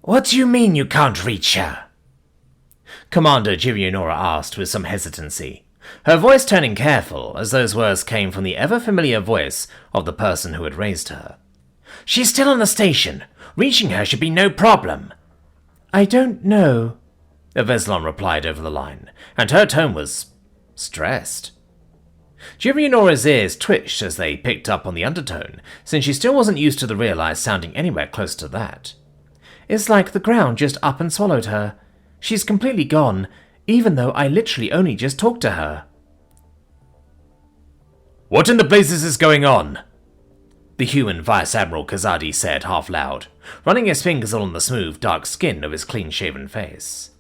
What do you mean you can't reach her? Commander Girionora asked with some hesitancy, her voice turning careful as those words came from the ever-familiar voice of the person who had raised her. She's still on the station. Reaching her should be no problem. I don't know, Veslon replied over the line, and her tone was stressed. Girionora's ears twitched as they picked up on the undertone, since she still wasn't used to the realized sounding anywhere close to that. It's like the ground just up and swallowed her. She's completely gone, even though I literally only just talked to her. What in the blazes is going on? The human Vice Admiral Kazadi said half loud, running his fingers along the smooth, dark skin of his clean-shaven face.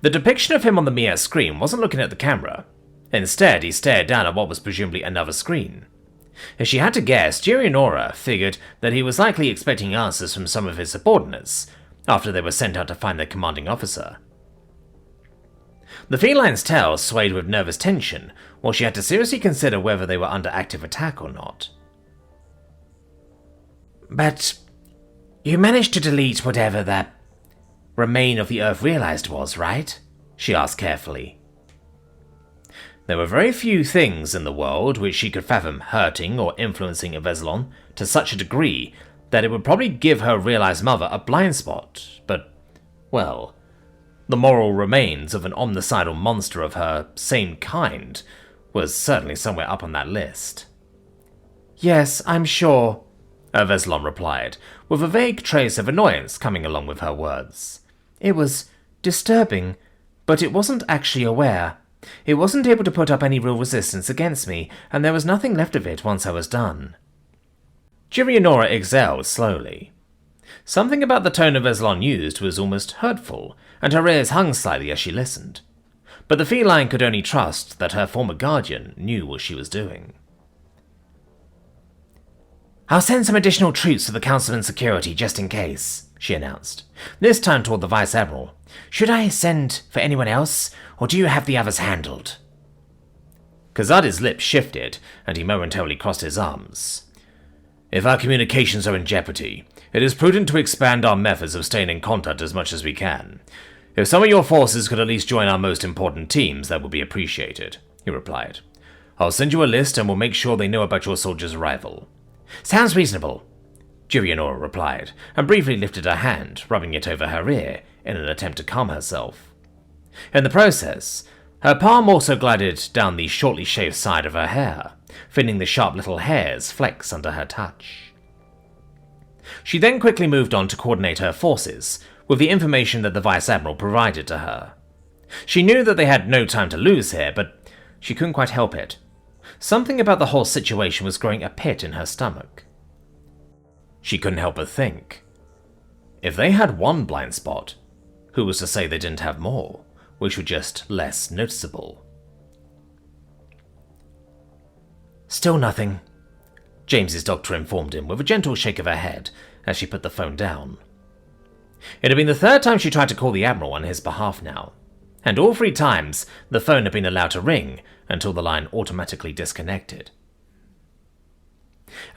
The depiction of him on the Mia screen wasn't looking at the camera. Instead, he stared down at what was presumably another screen. If she had to guess, Girionora figured that he was likely expecting answers from some of his subordinates, after they were sent out to find their commanding officer. The feline's tail swayed with nervous tension, while she had to seriously consider whether they were under active attack or not. But you managed to delete whatever that remain of the Earth realized was, right? She asked carefully. There were very few things in the world which she could fathom hurting or influencing Veslon to such a degree that it would probably give her realized mother a blind spot, but, well, the moral remains of an omnicidal monster of her same kind was certainly somewhere up on that list. Yes, I'm sure, Veslon replied, with a vague trace of annoyance coming along with her words. It was disturbing, but it wasn't actually aware. It wasn't able to put up any real resistance against me, and there was nothing left of it once I was done. Girionora exhaled slowly. Something about the tone Veslon used was almost hurtful, and her ears hung slightly as she listened. But the feline could only trust that her former guardian knew what she was doing. I'll send some additional troops to the Council and Security just in case, she announced, this time toward the Vice Admiral. Should I send for anyone else, or do you have the others handled? Kazadi's lips shifted, and he momentarily crossed his arms. If our communications are in jeopardy, it is prudent to expand our methods of staying in contact as much as we can. If some of your forces could at least join our most important teams, that would be appreciated, he replied. I'll send you a list and we'll make sure they know about your soldiers' arrival. Sounds reasonable, Girionora replied, and briefly lifted her hand, rubbing it over her ear in an attempt to calm herself. In the process, her palm also glided down the shortly shaved side of her hair, feeling the sharp little hairs flex under her touch. She then quickly moved on to coordinate her forces with the information that the Vice Admiral provided to her. She knew that they had no time to lose here, but she couldn't quite help it. Something about the whole situation was growing a pit in her stomach. She couldn't help but think, if they had one blind spot, who was to say they didn't have more, which were just less noticeable? Still nothing, James's doctor informed him with a gentle shake of her head as she put the phone down. It had been the third time she tried to call the Admiral on his behalf now, and all 3 times the phone had been allowed to ring until the line automatically disconnected.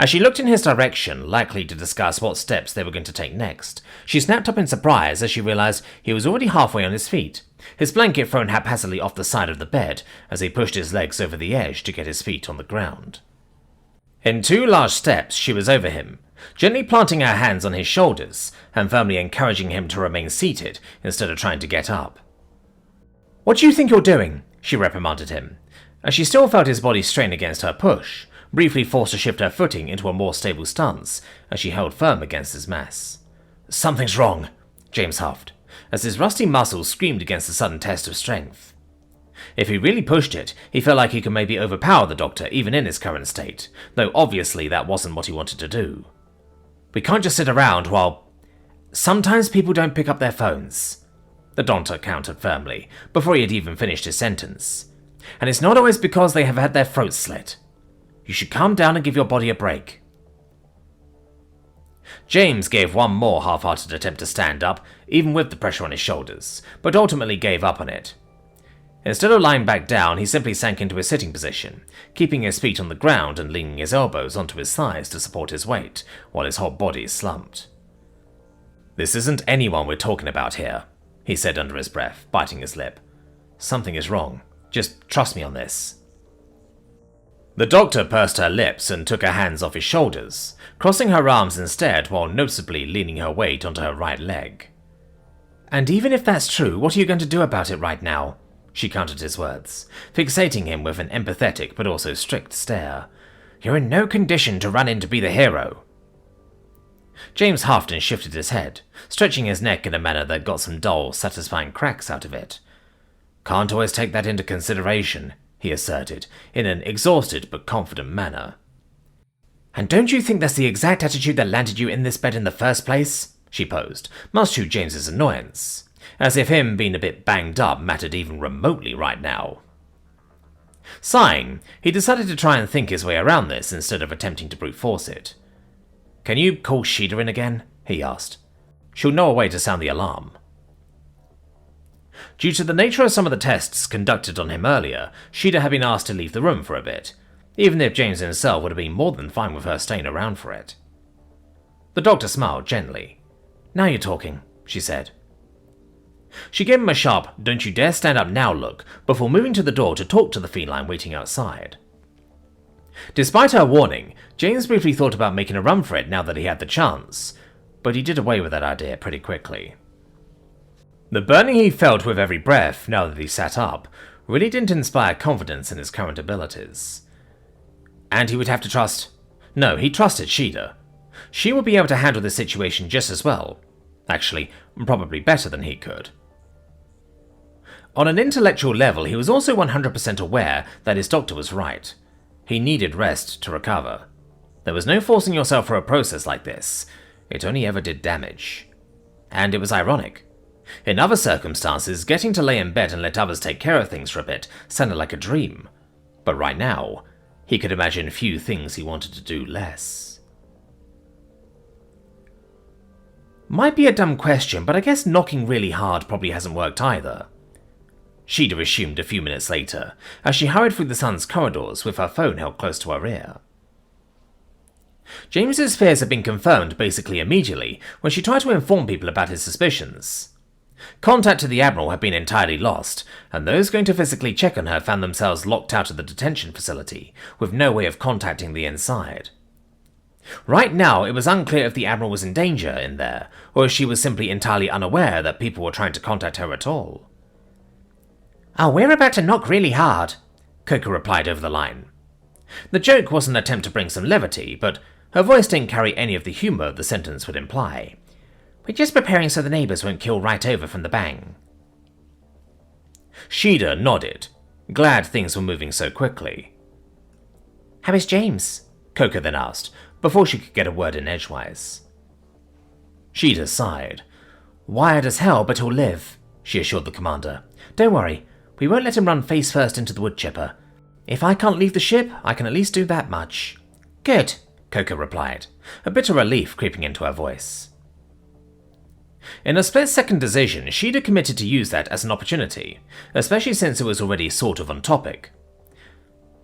As she looked in his direction, likely to discuss what steps they were going to take next, she snapped up in surprise as she realized he was already halfway on his feet, his blanket thrown haphazardly off the side of the bed as he pushed his legs over the edge to get his feet on the ground. In 2 large steps, she was over him, gently planting her hands on his shoulders and firmly encouraging him to remain seated instead of trying to get up. What do you think you're doing? She reprimanded him, as she still felt his body strain against her push, briefly forced to shift her footing into a more stable stance as she held firm against his mass. Something's wrong, James huffed, as his rusty muscles screamed against the sudden test of strength. If he really pushed it, he felt like he could maybe overpower the doctor even in his current state, though obviously that wasn't what he wanted to do. We can't just sit around while... Sometimes people don't pick up their phones, the doctor countered firmly, before he had even finished his sentence. And it's not always because they have had their throats slit. You should calm down and give your body a break. James gave one more half-hearted attempt to stand up, even with the pressure on his shoulders, but ultimately gave up on it. Instead of lying back down, he simply sank into a sitting position, keeping his feet on the ground and leaning his elbows onto his thighs to support his weight, while his whole body slumped. "This isn't anyone we're talking about here," he said under his breath, biting his lip. "Something is wrong. Just trust me on this." The doctor pursed her lips and took her hands off his shoulders, crossing her arms instead while noticeably leaning her weight onto her right leg. "And even if that's true, what are you going to do about it right now?" She countered his words, fixating him with an empathetic but also strict stare. "You're in no condition to run in to be the hero." James Halfton shifted his head, stretching his neck in a manner that got some dull, satisfying cracks out of it. "Can't always take that into consideration," he asserted, in an exhausted but confident manner. "And don't you think that's the exact attitude that landed you in this bed in the first place?" she posed, much to James's annoyance, as if him being a bit banged up mattered even remotely right now. Sighing, he decided to try and think his way around this instead of attempting to brute force it. "Can you call Sheeta in again?" he asked. "She'll know a way to sound the alarm." Due to the nature of some of the tests conducted on him earlier, Sheeta had been asked to leave the room for a bit, even if James himself would have been more than fine with her staying around for it. The doctor smiled gently. "Now you're talking," she said. She gave him a sharp, "don't you dare stand up now" look before moving to the door to talk to the feline waiting outside. Despite her warning, James briefly thought about making a run for it now that he had the chance, but he did away with that idea pretty quickly. The burning he felt with every breath, now that he sat up, really didn't inspire confidence in his current abilities. And he would have to trust... No, he trusted Sheeta. She would be able to handle the situation just as well. Actually, probably better than he could. On an intellectual level, he was also 100% aware that his doctor was right. He needed rest to recover. There was no forcing yourself for a process like this. It only ever did damage. And it was ironic. In other circumstances, getting to lay in bed and let others take care of things for a bit sounded like a dream. But right now, he could imagine few things he wanted to do less. Might be a dumb question, but I guess knocking really hard probably hasn't worked either. Sheeta assumed a few minutes later, as she hurried through the sun's corridors with her phone held close to her ear. James's fears had been confirmed basically immediately when she tried to inform people about his suspicions. Contact to the Admiral had been entirely lost, and those going to physically check on her found themselves locked out of the detention facility, with no way of contacting the inside. Right now, it was unclear if the Admiral was in danger in there, or if she was simply entirely unaware that people were trying to contact her at all. "Oh, we're about to knock really hard," Coco replied over the line. The joke was an attempt to bring some levity, but her voice didn't carry any of the humour the sentence would imply. "We're just preparing so the neighbours won't keel right over from the bang." Sheeta nodded, glad things were moving so quickly. "How is James?" Coco then asked, before she could get a word in edgewise. Sheeta sighed. "Wired as hell, but he'll live," she assured the commander. "Don't worry, we won't let him run face first into the wood chipper. If I can't leave the ship, I can at least do that much." "Good," Coco replied, a bit of relief creeping into her voice. In a split-second decision, Sheeta committed to use that as an opportunity, especially since it was already sort of on topic.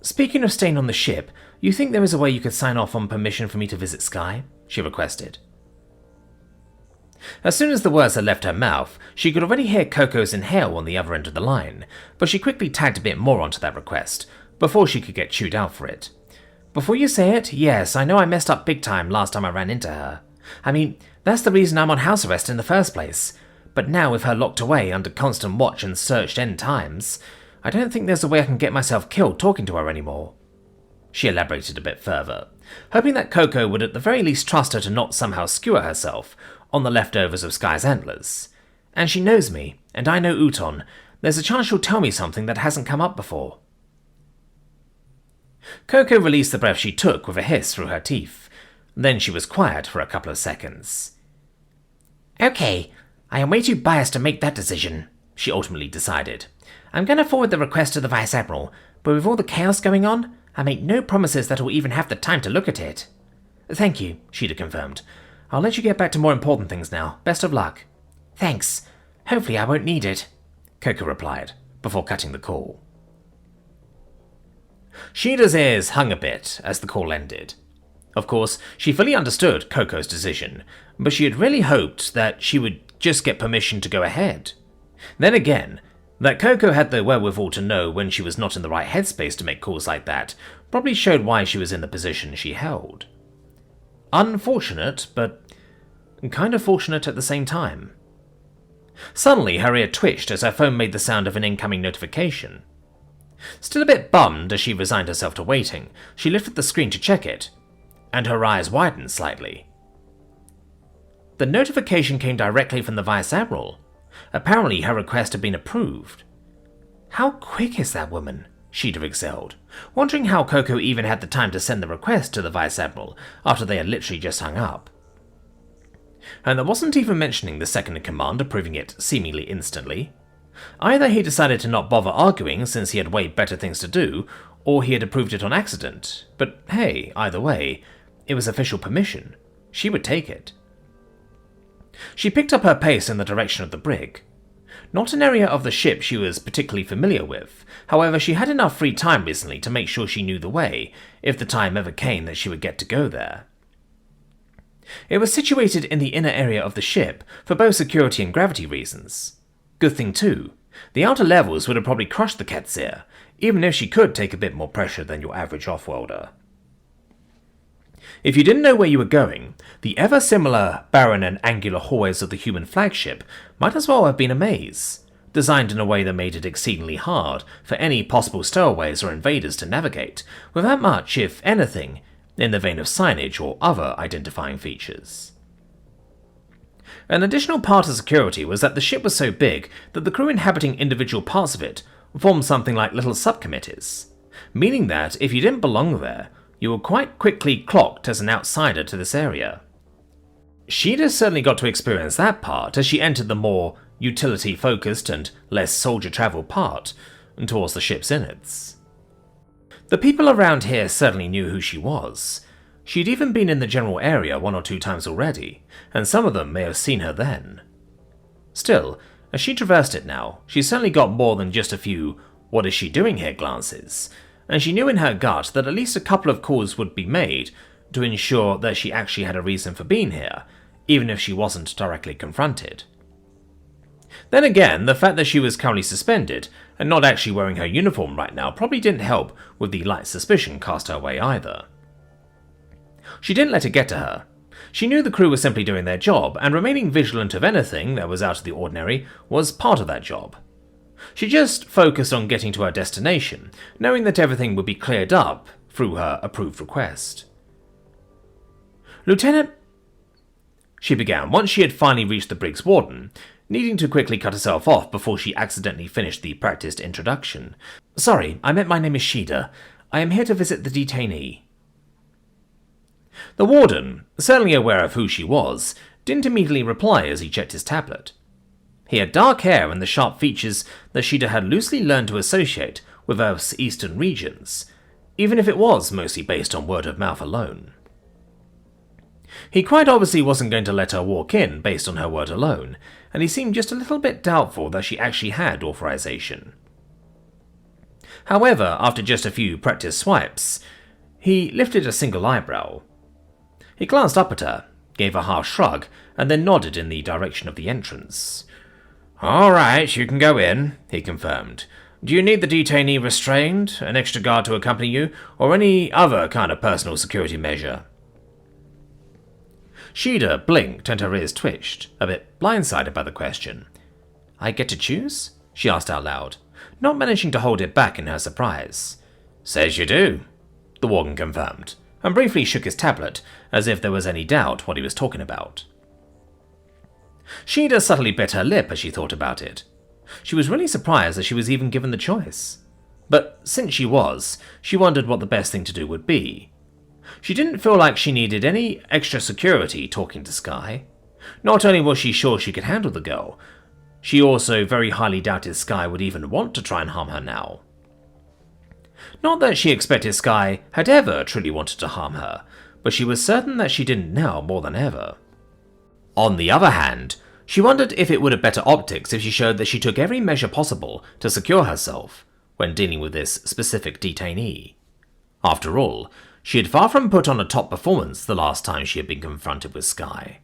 "Speaking of staying on the ship, you think there is a way you could sign off on permission for me to visit Sky?" she requested. As soon as the words had left her mouth, she could already hear Coco's inhale on the other end of the line, but she quickly tagged a bit more onto that request, before she could get chewed out for it. "Before you say it, yes, I know I messed up big time last time I ran into her. I mean, that's the reason I'm on house arrest in the first place. But now with her locked away under constant watch and searched end times, I don't think there's a way I can get myself killed talking to her anymore." She elaborated a bit further, hoping that Coco would at the very least trust her to not somehow skewer herself on the leftovers of Sky's antlers. "And she knows me, and I know Uton. There's a chance she'll tell me something that hasn't come up before." Coco released the breath she took with a hiss through her teeth. Then she was quiet for a couple of seconds. "Okay, I am way too biased to make that decision," she ultimately decided. "I'm going to forward the request to the Vice Admiral, but with all the chaos going on, I make no promises that he'll even have the time to look at it." "Thank you," Sheeta confirmed. "I'll let you get back to more important things now. Best of luck." "Thanks. Hopefully I won't need it," Coco replied, before cutting the call. Sheeta's ears hung a bit as the call ended. Of course, she fully understood Coco's decision, but she had really hoped that she would just get permission to go ahead. Then again, that Coco had the wherewithal to know when she was not in the right headspace to make calls like that probably showed why she was in the position she held. Unfortunate, but kind of fortunate at the same time. Suddenly, her ear twitched as her phone made the sound of an incoming notification. Still a bit bummed as she resigned herself to waiting, she lifted the screen to check it, and her eyes widened slightly. The notification came directly from the Vice Admiral. Apparently her request had been approved. How quick is that woman? She'd have excelled, wondering how Coco even had the time to send the request to the Vice Admiral after they had literally just hung up. And there wasn't even mentioning the second-in-command approving it seemingly instantly. Either he decided to not bother arguing since he had way better things to do, or he had approved it on accident. But hey, either way, it was official permission. She would take it. She picked up her pace in the direction of the brig. Not an area of the ship she was particularly familiar with, however she had enough free time recently to make sure she knew the way, if the time ever came that she would get to go there. It was situated in the inner area of the ship, for both security and gravity reasons. Good thing too, the outer levels would have probably crushed the Ketzir, even if she could take a bit more pressure than your average offworlder. If you didn't know where you were going, the ever-similar barren and angular hallways of the human flagship might as well have been a maze, designed in a way that made it exceedingly hard for any possible stowaways or invaders to navigate, without much, if anything, in the vein of signage or other identifying features. An additional part of security was that the ship was so big that the crew inhabiting individual parts of it formed something like little subcommittees, meaning that if you didn't belong there, you were quite quickly clocked as an outsider to this area. She'd certainly got to experience that part as she entered the more utility-focused and less soldier-travel part towards the ship's innards. The people around here certainly knew who she was. She'd even been in the general area 1 or 2 times already, and some of them may have seen her then. Still, as she traversed it now, she certainly got more than just a few "what is she doing here" glances, and she knew in her gut that at least a couple of calls would be made to ensure that she actually had a reason for being here, even if she wasn't directly confronted. Then again, the fact that she was currently suspended and not actually wearing her uniform right now probably didn't help with the light suspicion cast her way either. She didn't let it get to her. She knew the crew was simply doing their job, and remaining vigilant of anything that was out of the ordinary was part of that job. She just focused on getting to her destination, knowing that everything would be cleared up through her approved request. "Lieutenant," she began once she had finally reached the brig's warden, needing to quickly cut herself off before she accidentally finished the practiced introduction. "Sorry, I meant my name is Shida. I am here to visit the detainee." The warden, certainly aware of who she was, didn't immediately reply as he checked his tablet. He had dark hair and the sharp features that Shida had loosely learned to associate with Earth's eastern regions, even if it was mostly based on word of mouth alone. He quite obviously wasn't going to let her walk in based on her word alone, and he seemed just a little bit doubtful that she actually had authorization. However, after just a few practiced swipes, he lifted a single eyebrow. He glanced up at her, gave a half shrug, and then nodded in the direction of the entrance. "All right, you can go in," he confirmed. "Do you need the detainee restrained, an extra guard to accompany you, or any other kind of personal security measure?" Shida blinked and her ears twitched, a bit blindsided by the question. "I get to choose?" she asked out loud, not managing to hold it back in her surprise. "Says you do," the warden confirmed, and briefly shook his tablet, as if there was any doubt what he was talking about. Shida subtly bit her lip as she thought about it. She was really surprised that she was even given the choice. But since she was, she wondered what the best thing to do would be. She didn't feel like she needed any extra security talking to Sky. Not only was she sure she could handle the girl, she also very highly doubted Sky would even want to try and harm her now. Not that she expected Sky had ever truly wanted to harm her, but she was certain that she didn't now more than ever. On the other hand, she wondered if it would have better optics if she showed that she took every measure possible to secure herself when dealing with this specific detainee. After all, She had far from put on a top performance the last time she had been confronted with Sky.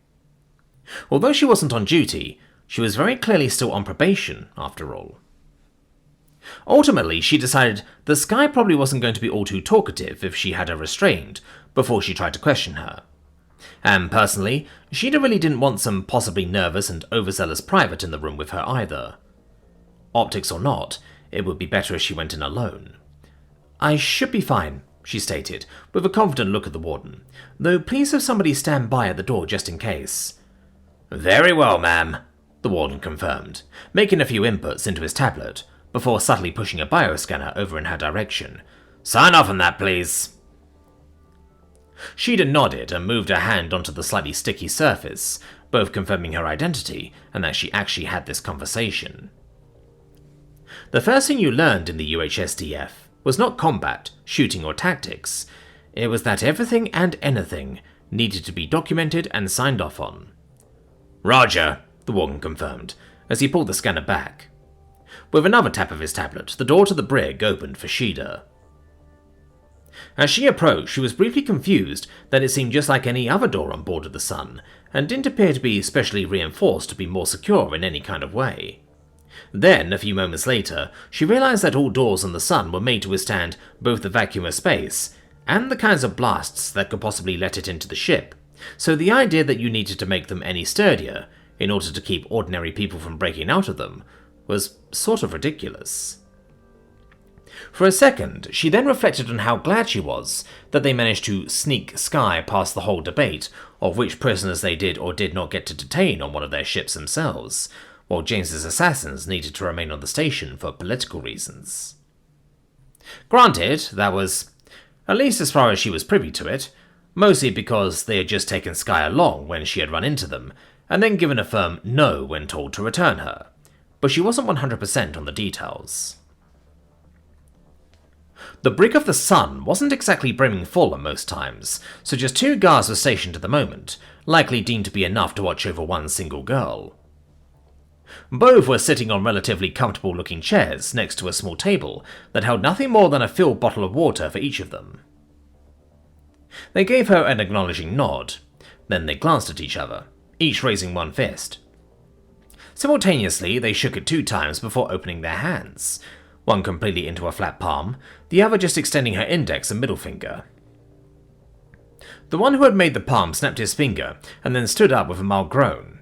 Although she wasn't on duty, she was very clearly still on probation, after all. Ultimately, she decided that Sky probably wasn't going to be all too talkative if she had her restrained before she tried to question her. And personally, Sheeda really didn't want some possibly nervous and overzealous private in the room with her either. Optics or not, it would be better if she went in alone. "I should be fine," she stated, with a confident look at the warden, "though please have somebody stand by at the door just in case." "Very well, ma'am," the warden confirmed, making a few inputs into his tablet, before subtly pushing a bioscanner over in her direction. "Sign off on that, please." Sheeda nodded and moved her hand onto the slightly sticky surface, both confirming her identity and that she actually had this conversation. The first thing you learned in the UHSDF was not combat, shooting, or tactics. It was that everything and anything needed to be documented and signed off on. "Roger," the warden confirmed, as he pulled the scanner back. With another tap of his tablet, the door to the brig opened for Sheeda. As she approached, she was briefly confused that it seemed just like any other door on board of the Sun, and didn't appear to be specially reinforced to be more secure in any kind of way. Then, a few moments later, she realized that all doors on the Sun were made to withstand both the vacuum of space and the kinds of blasts that could possibly let it into the ship, so the idea that you needed to make them any sturdier in order to keep ordinary people from breaking out of them was sort of ridiculous. For a second, she then reflected on how glad she was that they managed to sneak Sky past the whole debate of which prisoners they did or did not get to detain on one of their ships themselves, while James's assassins needed to remain on the station for political reasons. Granted, that was, at least as far as she was privy to it, mostly because they had just taken Sky along when she had run into them, and then given a firm no when told to return her, but she wasn't 100% on the details. The brig of the Sun wasn't exactly brimming full at most times, so just 2 guards were stationed at the moment, likely deemed to be enough to watch over one single girl. Both were sitting on relatively comfortable-looking chairs next to a small table that held nothing more than a filled bottle of water for each of them. They gave her an acknowledging nod, then they glanced at each other, each raising one fist. Simultaneously, they shook it 2 times before opening their hands, one completely into a flat palm, the other just extending her index and middle finger. The one who had made the palm snapped his finger and then stood up with a mild groan.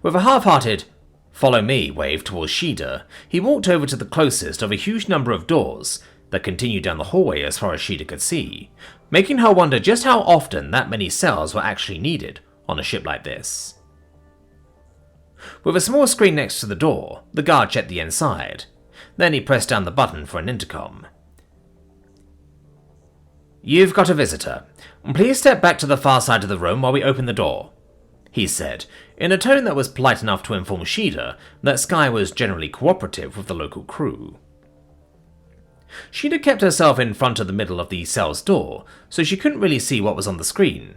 With a half-hearted "follow me" wave towards Sheeda, he walked over to the closest of a huge number of doors that continued down the hallway as far as Sheeda could see, making her wonder just how often that many cells were actually needed on a ship like this. With a small screen next to the door, the guard checked the inside. Then he pressed down the button for an intercom. "You've got a visitor. Please step back to the far side of the room while we open the door," he said, in a tone that was polite enough to inform Sheeda that Sky was generally cooperative with the local crew. Sheeda kept herself in front of the middle of the cell's door, so she couldn't really see what was on the screen.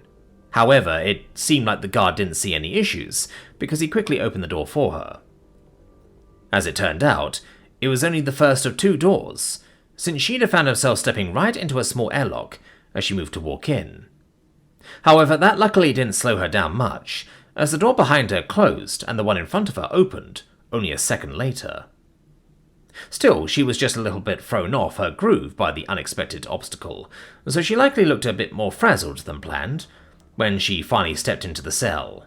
However, it seemed like the guard didn't see any issues, because he quickly opened the door for her. As it turned out, it was only the first of 2 doors, since Sheeda found herself stepping right into a small airlock as she moved to walk in. However, that luckily didn't slow her down much, as the door behind her closed and the one in front of her opened only a second later. Still, she was just a little bit thrown off her groove by the unexpected obstacle, so she likely looked a bit more frazzled than planned when she finally stepped into the cell.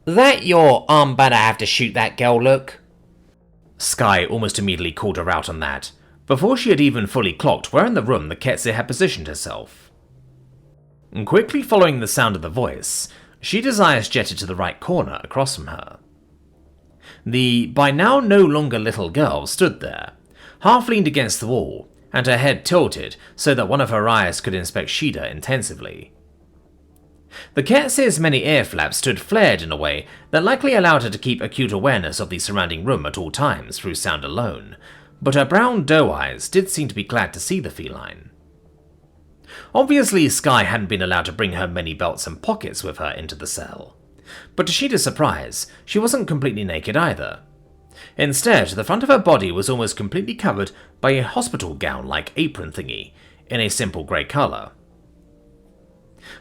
"That your I'm about to have to shoot that girl look?" Sky almost immediately called her out on that, before she had even fully clocked where in the room the Ketzer had positioned herself. Quickly following the sound of the voice, Sheeda's eyes jetted to the right corner across from her. The by now no longer little girl stood there, half leaned against the wall, and her head tilted so that one of her eyes could inspect Sheeda intensively. The Ketzer's many ear flaps stood flared in a way that likely allowed her to keep acute awareness of the surrounding room at all times through sound alone, but her brown doe eyes did seem to be glad to see the feline. Obviously, Sky hadn't been allowed to bring her many belts and pockets with her into the cell, but to Sheeda's surprise, she wasn't completely naked either. Instead, the front of her body was almost completely covered by a hospital gown-like apron thingy in a simple grey colour,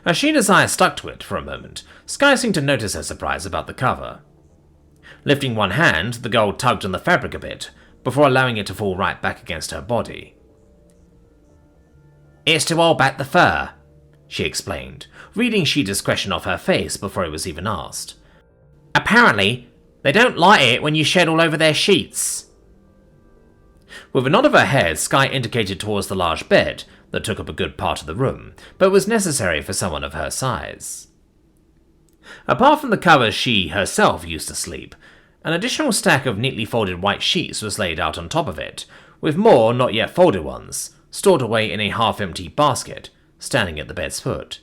As Sheena's eye stuck to it for a moment, Sky seemed to notice her surprise about the cover. Lifting one hand, the girl tugged on the fabric a bit, before allowing it to fall right back against her body. "It's to hold back the fur," she explained, reading Sheeta's question off her face before it was even asked. "Apparently, they don't like it when you shed all over their sheets." With a nod of her head, Sky indicated towards the large bed that took up a good part of the room, but was necessary for someone of her size. Apart from the covers she herself used to sleep, an additional stack of neatly folded white sheets was laid out on top of it, with more not yet folded ones stored away in a half-empty basket standing at the bed's foot.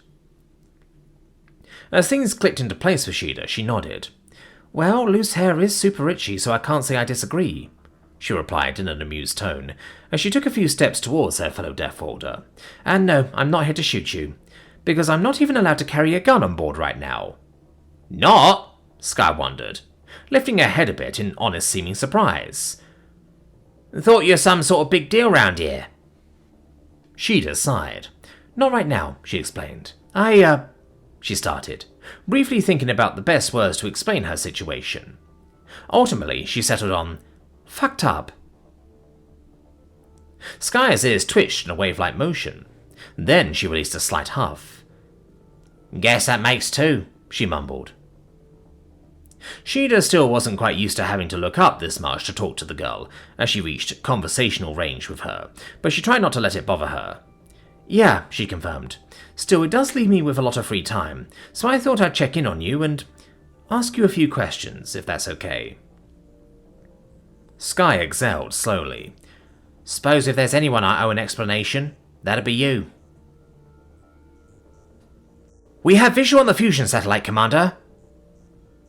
As things clicked into place for Sheeta, she nodded. "Well, loose hair is super itchy, so I can't say I disagree," she replied in an amused tone, as she took a few steps towards her fellow Deathworlder. "And no, I'm not here to shoot you, because I'm not even allowed to carry a gun on board right now." "Not?" Sky wondered, lifting her head a bit in honest-seeming surprise. "Thought you were some sort of big deal round here." Sheeta sighed. "Not right now," she explained. She started, briefly thinking about the best words to explain her situation. Ultimately, she settled on, "fucked up." Sky's ears twitched in a wave-like motion. Then she released a slight huff. "Guess that makes two," she mumbled. Sheeta still wasn't quite used to having to look up this much to talk to the girl, as she reached conversational range with her, but she tried not to let it bother her. "Yeah," she confirmed. "Still, it does leave me with a lot of free time, so I thought I'd check in on you and ask you a few questions, if that's okay." Sky exhaled slowly. "Suppose if there's anyone I owe an explanation, that'd be you." "We have visual on the fusion satellite, Commander,"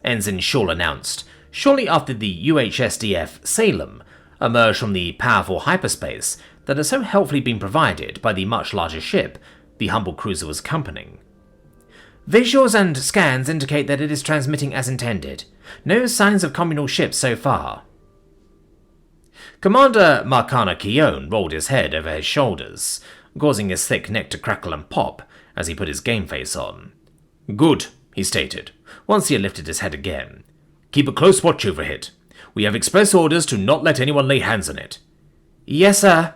Ensign Shaw announced, shortly after the UHSDF Salem emerged from the powerful hyperspace that had so helpfully been provided by the much larger ship the humble cruiser was accompanying. "Visuals and scans indicate that it is transmitting as intended. No signs of communal ships so far." Commander Marcana Keown rolled his head over his shoulders, causing his thick neck to crackle and pop as he put his game face on. "Good," he stated, once he had lifted his head again. "Keep a close watch over it. We have express orders to not let anyone lay hands on it." "Yes, sir,"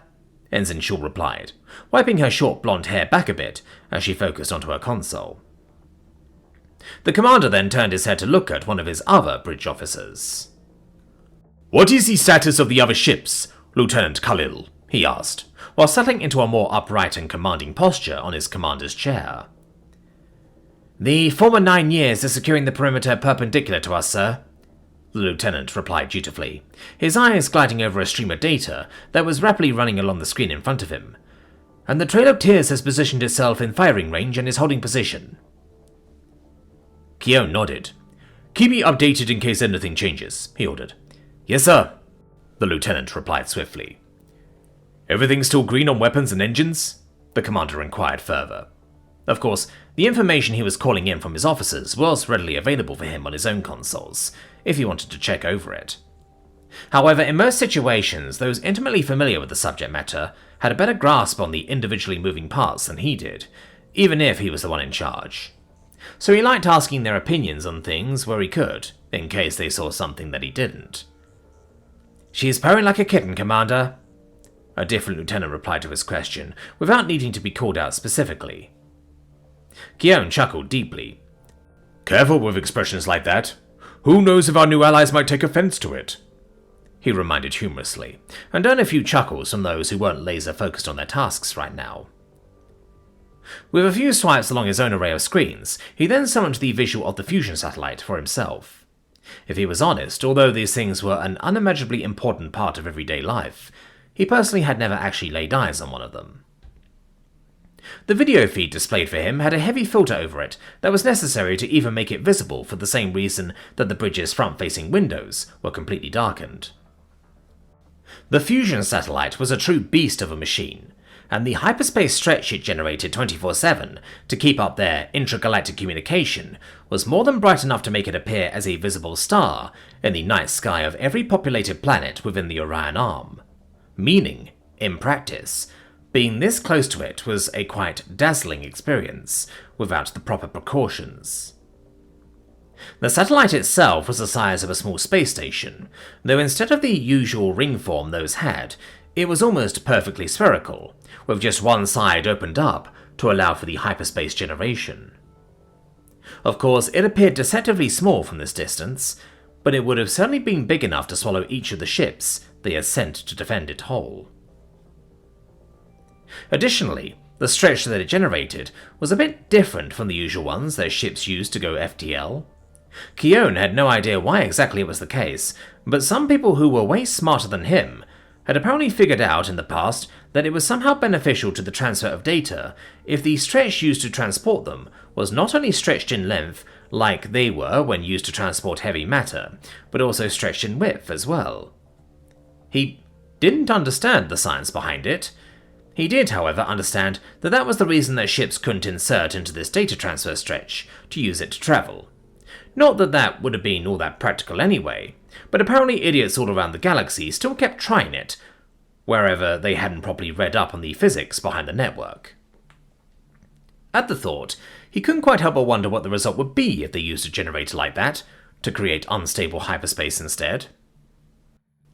Ensign Shaw replied, wiping her short blonde hair back a bit as she focused onto her console. The commander then turned his head to look at one of his other bridge officers. "What is the status of the other ships, Lieutenant Khalil?" he asked, while settling into a more upright and commanding posture on his commander's chair. "The former 9 years is securing the perimeter perpendicular to us, sir," the lieutenant replied dutifully, his eyes gliding over a stream of data that was rapidly running along the screen in front of him. "And the Trail of Tears has positioned itself in firing range and is holding position." Keown nodded. "Keep me updated in case anything changes," he ordered. "Yes, sir," the lieutenant replied swiftly. "Everything still green on weapons and engines?" the commander inquired further. Of course, the information he was calling in from his officers was readily available for him on his own consoles, if he wanted to check over it. However, in most situations, those intimately familiar with the subject matter had a better grasp on the individually moving parts than he did, even if he was the one in charge. So he liked asking their opinions on things where he could, in case they saw something that he didn't. "She's purring like a kitten, Commander," a different lieutenant replied to his question, without needing to be called out specifically. Keown chuckled deeply. "Careful with expressions like that. Who knows if our new allies might take offense to it?" he reminded humorously, and earned a few chuckles from those who weren't laser-focused on their tasks right now. With a few swipes along his own array of screens, he then summoned the visual of the fusion satellite for himself. If he was honest, although these things were an unimaginably important part of everyday life, he personally had never actually laid eyes on one of them. The video feed displayed for him had a heavy filter over it that was necessary to even make it visible for the same reason that the bridge's front-facing windows were completely darkened. The fusion satellite was a true beast of a machine, and the hyperspace stretch it generated 24/7 to keep up their intragalactic communication was more than bright enough to make it appear as a visible star in the night sky of every populated planet within the Orion Arm. Meaning, in practice, Being this close to it was a quite dazzling experience, without the proper precautions. The satellite itself was the size of a small space station, though instead of the usual ring form those had, it was almost perfectly spherical, with just one side opened up to allow for the hyperspace generation. Of course, it appeared deceptively small from this distance, but it would have certainly been big enough to swallow each of the ships they had sent to defend it whole. Additionally, the stretch that it generated was a bit different from the usual ones their ships used to go FTL. Keown had no idea why exactly it was the case, but some people who were way smarter than him had apparently figured out in the past that it was somehow beneficial to the transfer of data if the stretch used to transport them was not only stretched in length like they were when used to transport heavy matter, but also stretched in width as well. He didn't understand the science behind it. He did, however, understand that that was the reason that ships couldn't insert into this data transfer stretch to use it to travel. Not that that would have been all that practical anyway, but apparently idiots all around the galaxy still kept trying it, wherever they hadn't properly read up on the physics behind the network. At the thought, he couldn't quite help but wonder what the result would be if they used a generator like that to create unstable hyperspace instead.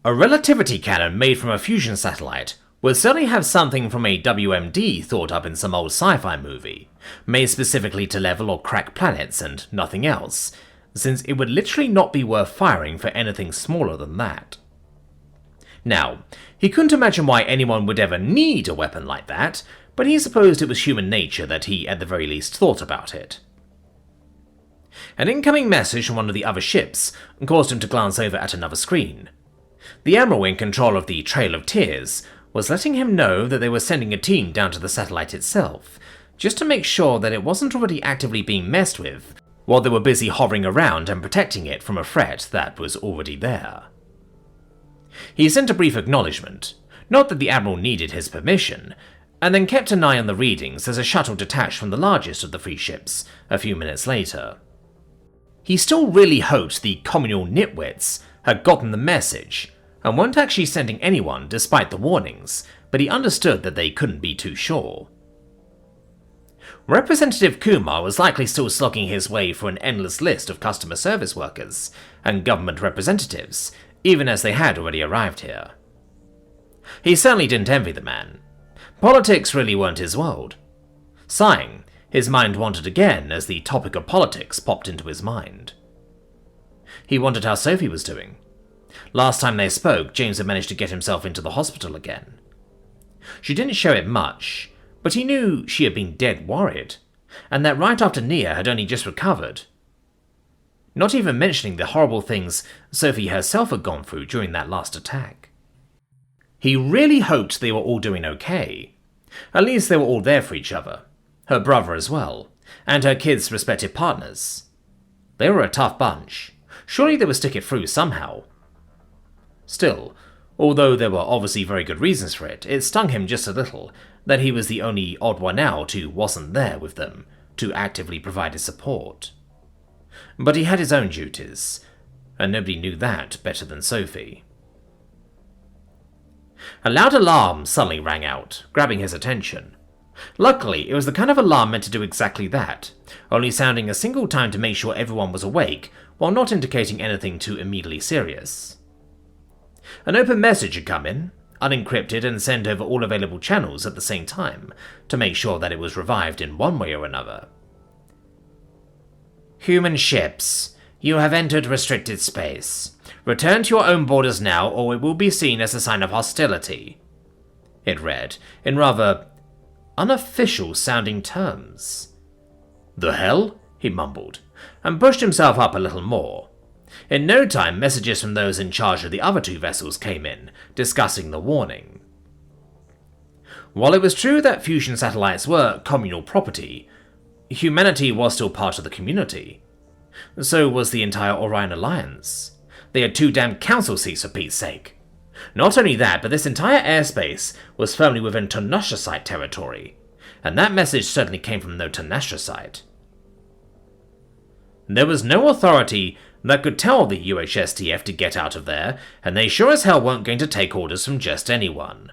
A relativity cannon made from a fusion satellite would certainly have something from a WMD thought up in some old sci-fi movie, made specifically to level or crack planets and nothing else, since it would literally not be worth firing for anything smaller than that. Now, he couldn't imagine why anyone would ever need a weapon like that, but he supposed it was human nature that he at the very least thought about it. An incoming message from one of the other ships caused him to glance over at another screen. The admiral in control of the Trail of Tears was letting him know that they were sending a team down to the satellite itself, just to make sure that it wasn't already actively being messed with, while they were busy hovering around and protecting it from a threat that was already there. He sent a brief acknowledgement, not that the admiral needed his permission, and then kept an eye on the readings as a shuttle detached from the largest of the three ships a few minutes later. He still really hoped the communal nitwits had gotten the message, and weren't actually sending anyone despite the warnings, but he understood that they couldn't be too sure. Representative Kumar was likely still slogging his way through an endless list of customer service workers and government representatives, even as they had already arrived here. He certainly didn't envy the man. Politics really weren't his world. Sighing, his mind wandered again as the topic of politics popped into his mind. He wondered how Sophie was doing. Last time they spoke, James had managed to get himself into the hospital again. She didn't show it much, but he knew she had been dead worried, and that right after Nia had only just recovered. Not even mentioning the horrible things Sophie herself had gone through during that last attack. He really hoped they were all doing okay. At least they were all there for each other, her brother as well, and her kids' respective partners. They were a tough bunch. Surely they would stick it through somehow. Still, although there were obviously very good reasons for it, it stung him just a little that he was the only odd one out who wasn't there with them to actively provide his support. But he had his own duties, and nobody knew that better than Sophie. A loud alarm suddenly rang out, grabbing his attention. Luckily, it was the kind of alarm meant to do exactly that, only sounding a single time to make sure everyone was awake, while not indicating anything too immediately serious. An open message had come in, unencrypted and sent over all available channels at the same time, to make sure that it was revived in one way or another. Human ships, you have entered restricted space. Return to your own borders now, or it will be seen as a sign of hostility. It read, in rather unofficial-sounding terms. The hell? He mumbled, and pushed himself up a little more. In no time, messages from those in charge of the other two vessels came in, discussing the warning. While it was true that fusion satellites were communal property, humanity was still part of the community. So was the entire Orion Alliance. They had 2 damn council seats for Pete's sake. Not only that, but this entire airspace was firmly within Tanashasite territory, and that message certainly came from no Tanashasite. There was no authority that could tell the UHSTF to get out of there, and they sure as hell weren't going to take orders from just anyone.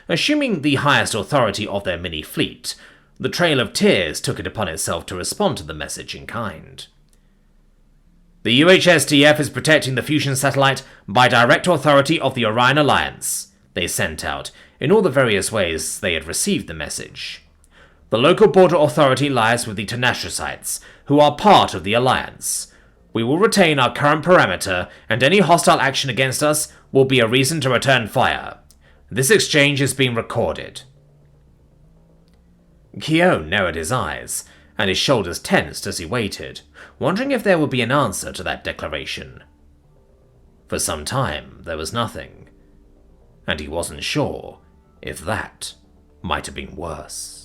Assuming the highest authority of their mini-fleet, the Trail of Tears took it upon itself to respond to the message in kind. The UHSTF is protecting the fusion satellite by direct authority of the Orion Alliance, they sent out, in all the various ways they had received the message. The local border authority lies with the Tenastrocytes, who are part of the Alliance. We will retain our current parameter, and any hostile action against us will be a reason to return fire. This exchange is being recorded. Keown narrowed his eyes, and his shoulders tensed as he waited, wondering if there would be an answer to that declaration. For some time, there was nothing, and he wasn't sure if that might have been worse.